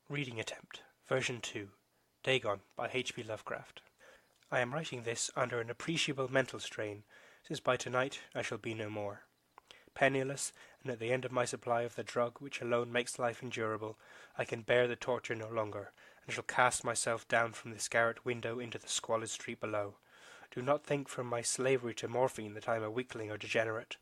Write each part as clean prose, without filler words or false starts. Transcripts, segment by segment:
Reading Attempt, Version 2, Dagon by H.P. Lovecraft. I am writing this under an appreciable mental strain, since by tonight I shall be no more. Penniless, and at the end of my supply of the drug which alone makes life endurable, I can bear the torture no longer, and shall cast myself down from this garret window into the squalid street below. Do not think from my slavery to morphine that I am a weakling or degenerate.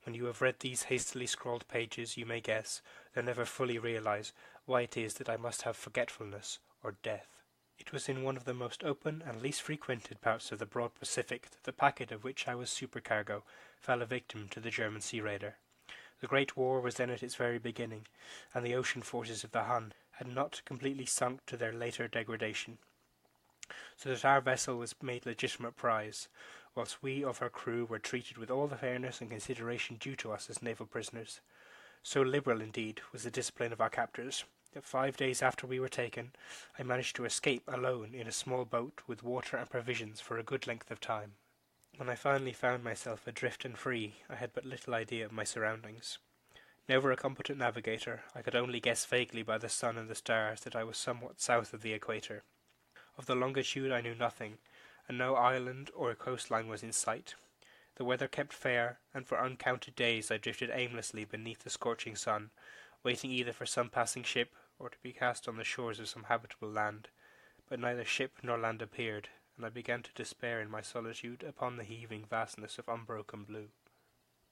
When you have read these hastily scrawled pages, you may guess, though never fully realize, why it is that I must have forgetfulness, or death. It was in one of the most open and least frequented parts of the broad Pacific that the packet of which I was supercargo fell a victim to the German sea raider. The Great War was then at its very beginning, and the ocean forces of the Hun had not completely sunk to their later degradation, so that our vessel was made legitimate prize, whilst we of her crew were treated with all the fairness and consideration due to us as naval prisoners. So liberal, indeed, was the discipline of our captors, that 5 days after we were taken, I managed to escape alone in a small boat with water and provisions for a good length of time. When I finally found myself adrift and free, I had but little idea of my surroundings. Never a competent navigator, I could only guess vaguely by the sun and the stars that I was somewhat south of the equator. Of the longitude I knew nothing, and no island or coastline was in sight. The weather kept fair, and for uncounted days I drifted aimlessly beneath the scorching sun, waiting either for some passing ship or to be cast on the shores of some habitable land. But neither ship nor land appeared, and I began to despair in my solitude upon the heaving vastness of unbroken blue.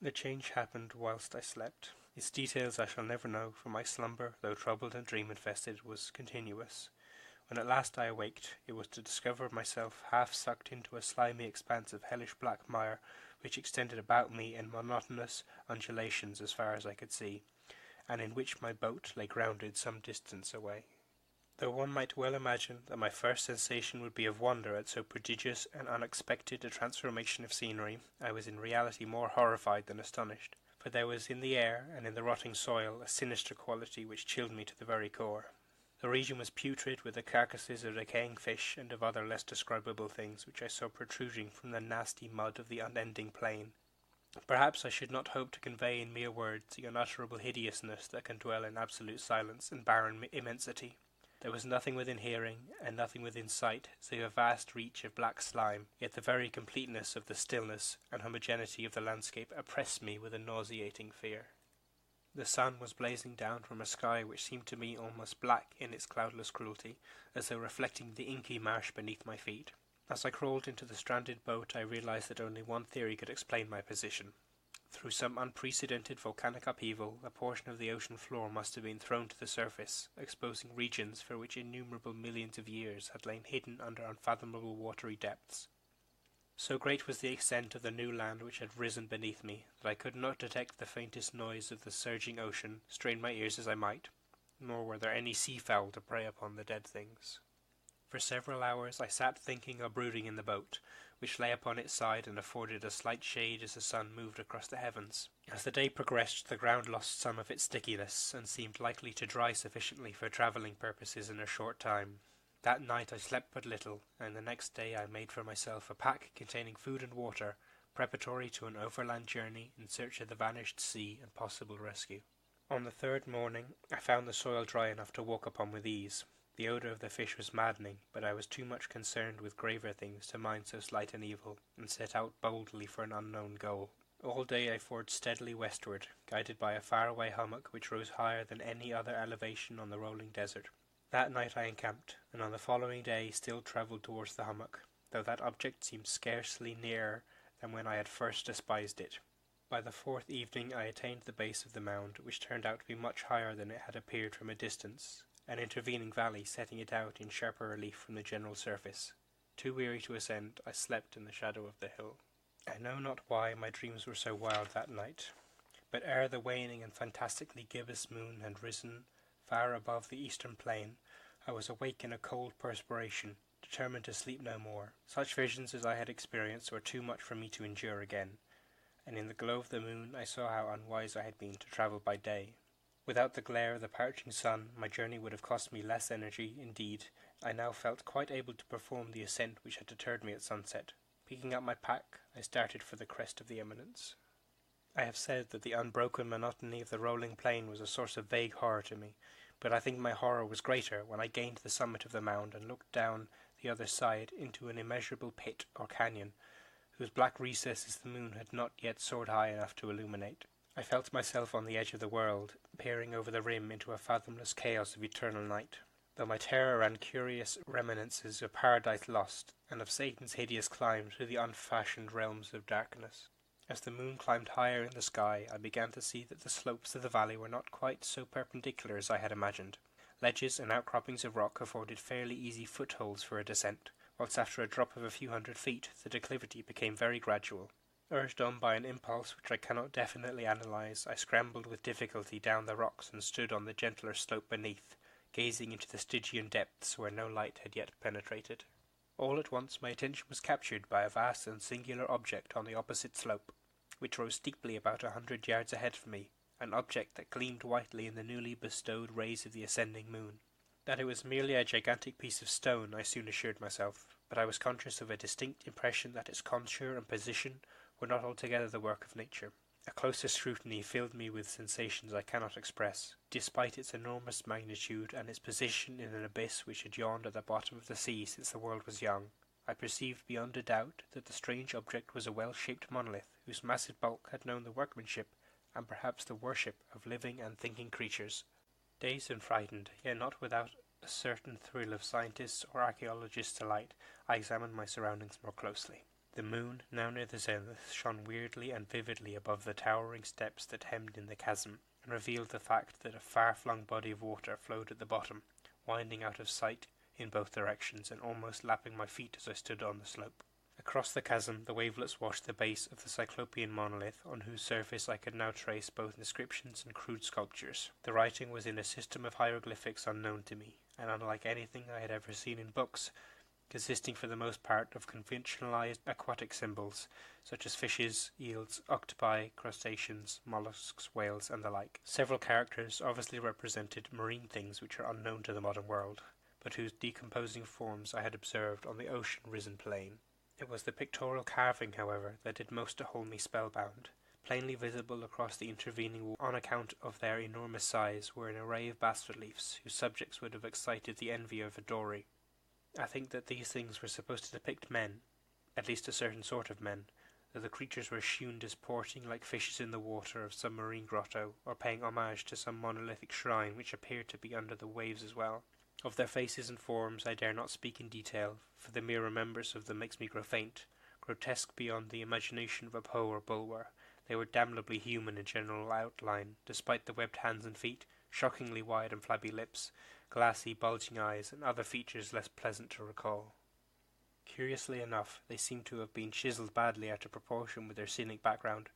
The change happened whilst I slept. Its details I shall never know, for my slumber, though troubled and dream-infested, was continuous. When at last I awaked, it was to discover myself half sucked into a slimy expanse of hellish black mire, which extended about me in monotonous undulations as far as I could see, and in which my boat lay grounded some distance away. Though one might well imagine that my first sensation would be of wonder at so prodigious and unexpected a transformation of scenery, I was in reality more horrified than astonished, for there was in the air and in the rotting soil a sinister quality which chilled me to the very core. The region was putrid with the carcasses of decaying fish and of other less describable things which I saw protruding from the nasty mud of the unending plain. Perhaps I should not hope to convey in mere words the unutterable hideousness that can dwell in absolute silence and barren immensity. There was nothing within hearing, and nothing within sight, save a vast reach of black slime, yet the very completeness of the stillness and homogeneity of the landscape oppressed me with a nauseating fear. The sun was blazing down from a sky which seemed to me almost black in its cloudless cruelty, as though reflecting the inky marsh beneath my feet. As I crawled into the stranded boat, I realized that only one theory could explain my position. Through some unprecedented volcanic upheaval, a portion of the ocean floor must have been thrown to the surface, exposing regions for which innumerable millions of years had lain hidden under unfathomable watery depths. So great was the extent of the new land which had risen beneath me, that I could not detect the faintest noise of the surging ocean, strain my ears as I might, nor were there any sea-fowl to prey upon the dead things. For several hours I sat thinking or brooding in the boat, which lay upon its side and afforded a slight shade as the sun moved across the heavens. As the day progressed, the ground lost some of its stickiness, and seemed likely to dry sufficiently for travelling purposes in a short time. That night I slept but little, and the next day I made for myself a pack containing food and water, preparatory to an overland journey in search of the vanished sea and possible rescue. On the third morning I found the soil dry enough to walk upon with ease. The odour of the fish was maddening, but I was too much concerned with graver things to mind so slight an evil, and set out boldly for an unknown goal. All day I forged steadily westward, guided by a faraway hummock which rose higher than any other elevation on the rolling desert. That night I encamped, and on the following day still travelled towards the hummock, though that object seemed scarcely nearer than when I had first despised it. By the fourth evening I attained the base of the mound, which turned out to be much higher than it had appeared from a distance, an intervening valley setting it out in sharper relief from the general surface. Too weary to ascend, I slept in the shadow of the hill. I know not why my dreams were so wild that night, but ere the waning and fantastically gibbous moon had risen far above the eastern plain, I was awake in a cold perspiration, determined to sleep no more. Such visions as I had experienced were too much for me to endure again, and in the glow of the moon I saw how unwise I had been to travel by day. Without the glare of the parching sun, my journey would have cost me less energy. Indeed, I now felt quite able to perform the ascent which had deterred me at sunset. Picking up my pack, I started for the crest of the eminence. I have said that the unbroken monotony of the rolling plain was a source of vague horror to me, but I think my horror was greater when I gained the summit of the mound and looked down the other side into an immeasurable pit or canyon, whose black recesses the moon had not yet soared high enough to illuminate. I felt myself on the edge of the world, peering over the rim into a fathomless chaos of eternal night, though my terror ran curious reminiscences of Paradise Lost and of Satan's hideous climb through the unfashioned realms of darkness. As the moon climbed higher in the sky, I began to see that the slopes of the valley were not quite so perpendicular as I had imagined. Ledges and outcroppings of rock afforded fairly easy footholds for a descent, whilst after a drop of a few hundred feet the declivity became very gradual. Urged on by an impulse which I cannot definitely analyse, I scrambled with difficulty down the rocks and stood on the gentler slope beneath, gazing into the Stygian depths where no light had yet penetrated. All at once my attention was captured by a vast and singular object on the opposite slope, which rose steeply about 100 yards ahead of me, an object that gleamed whitely in the newly bestowed rays of the ascending moon. That it was merely a gigantic piece of stone I soon assured myself, but I was conscious of a distinct impression that its contour and position were not altogether the work of nature. A closer scrutiny filled me with sensations I cannot express. Despite its enormous magnitude and its position in an abyss which had yawned at the bottom of the sea since the world was young, I perceived beyond a doubt that the strange object was a well-shaped monolith whose massive bulk had known the workmanship and perhaps the worship of living and thinking creatures. Dazed and frightened, yet not without a certain thrill of scientists' or archaeologists' delight, I examined my surroundings more closely. The moon, now near the zenith, shone weirdly and vividly above the towering steps that hemmed in the chasm, and revealed the fact that a far-flung body of water flowed at the bottom, winding out of sight in both directions and almost lapping my feet as I stood on the slope. Across the chasm the wavelets washed the base of the cyclopean monolith, on whose surface I could now trace both inscriptions and crude sculptures. The writing was in a system of hieroglyphics unknown to me, and unlike anything I had ever seen in books, consisting for the most part of conventionalized aquatic symbols, such as fishes, eels, octopi, crustaceans, mollusks, whales, and the like. Several characters obviously represented marine things which are unknown to the modern world, but whose decomposing forms I had observed on the ocean-risen plain. It was the pictorial carving, however, that did most to hold me spellbound. Plainly visible across the intervening wall on account of their enormous size were an array of bas-reliefs whose subjects would have excited the envy of a Dory. I think that these things were supposed to depict men, at least a certain sort of men, though the creatures were shewn disporting like fishes in the water of some marine grotto, or paying homage to some monolithic shrine which appeared to be under the waves as well. Of their faces and forms I dare not speak in detail, for the mere remembrance of them makes me grow faint. Grotesque beyond the imagination of a Poe or Bulwer, they were damnably human in general outline, despite the webbed hands and feet, shockingly wide and flabby lips, glassy, bulging eyes, and other features less pleasant to recall. Curiously enough, they seemed to have been chiseled badly out of proportion with their scenic background,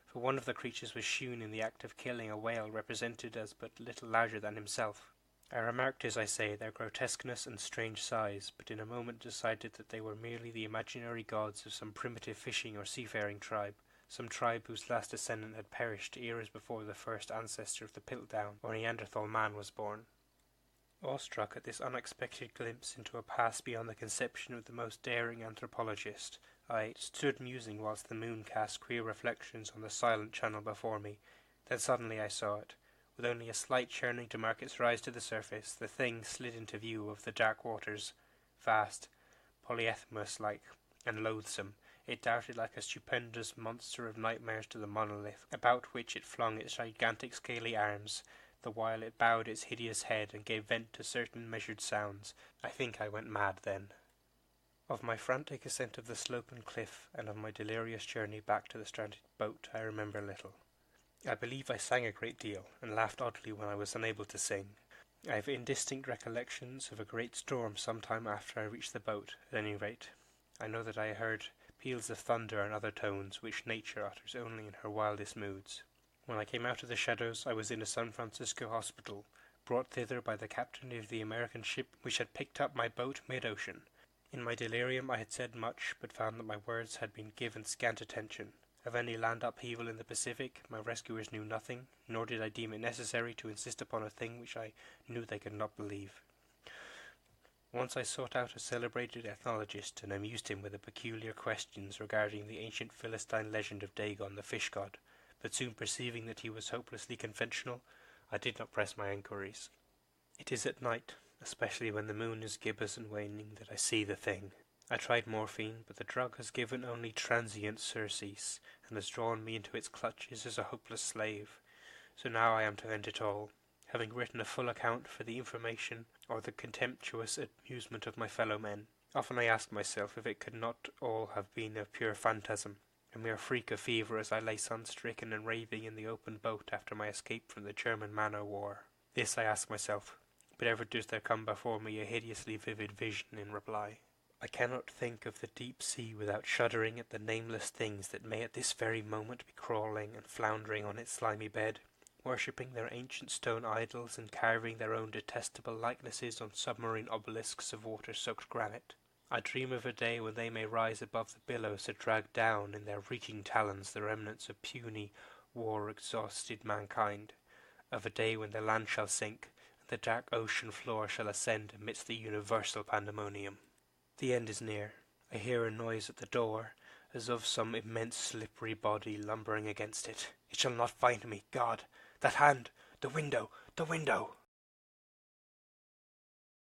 for one of the creatures was shewn in the act of killing a whale represented as but little larger than himself. I remarked, as I say, their grotesqueness and strange size, but in a moment decided that they were merely the imaginary gods of some primitive fishing or seafaring tribe, some tribe whose last descendant had perished eras before the first ancestor of the Piltdown or Neanderthal man was born. Awestruck at this unexpected glimpse into a past beyond the conception of the most daring anthropologist, I stood musing whilst the moon cast queer reflections on the silent channel before me. Then suddenly I saw it. With only a slight churning to mark its rise to the surface, the thing slid into view of the dark waters. Vast, polyphemus-like, and loathsome, it darted like a stupendous monster of nightmares to the monolith, about which it flung its gigantic scaly arms, the while it bowed its hideous head and gave vent to certain measured sounds. I think I went mad then. Of my frantic ascent of the slope and cliff, and of my delirious journey back to the stranded boat, I remember little. I believe I sang a great deal, and laughed oddly when I was unable to sing. I have indistinct recollections of a great storm some time after I reached the boat, at any rate. I know that I heard peals of thunder and other tones which nature utters only in her wildest moods. When I came out of the shadows, I was in a San Francisco hospital, brought thither by the captain of the American ship which had picked up my boat mid-ocean. In my delirium I had said much, but found that my words had been given scant attention. Of any land upheaval in the Pacific, my rescuers knew nothing, nor did I deem it necessary to insist upon a thing which I knew they could not believe. Once I sought out a celebrated ethnologist and amused him with the peculiar questions regarding the ancient Philistine legend of Dagon, the fish god, but soon perceiving that he was hopelessly conventional, I did not press my inquiries. It is at night, especially when the moon is gibbous and waning, that I see the thing. I tried morphine, but the drug has given only transient surcease, and has drawn me into its clutches as a hopeless slave. So now I am to end it all, having written a full account for the information or the contemptuous amusement of my fellow men. Often I ask myself if it could not all have been a pure phantasm, a mere freak of fever as I lay sun-stricken and raving in the open boat after my escape from the German man-o'-war. This I ask myself, but ever does there come before me a hideously vivid vision in reply. I cannot think of the deep sea without shuddering at the nameless things that may at this very moment be crawling and floundering on its slimy bed, worshipping their ancient stone idols and carving their own detestable likenesses on submarine obelisks of water-soaked granite. I dream of a day when they may rise above the billows to drag down in their reaching talons the remnants of puny, war-exhausted mankind, of a day when the land shall sink, and the dark ocean floor shall ascend amidst the universal pandemonium. The end is near. I hear a noise at the door, as of some immense slippery body lumbering against it. It shall not find me, God! That hand! The window! The window!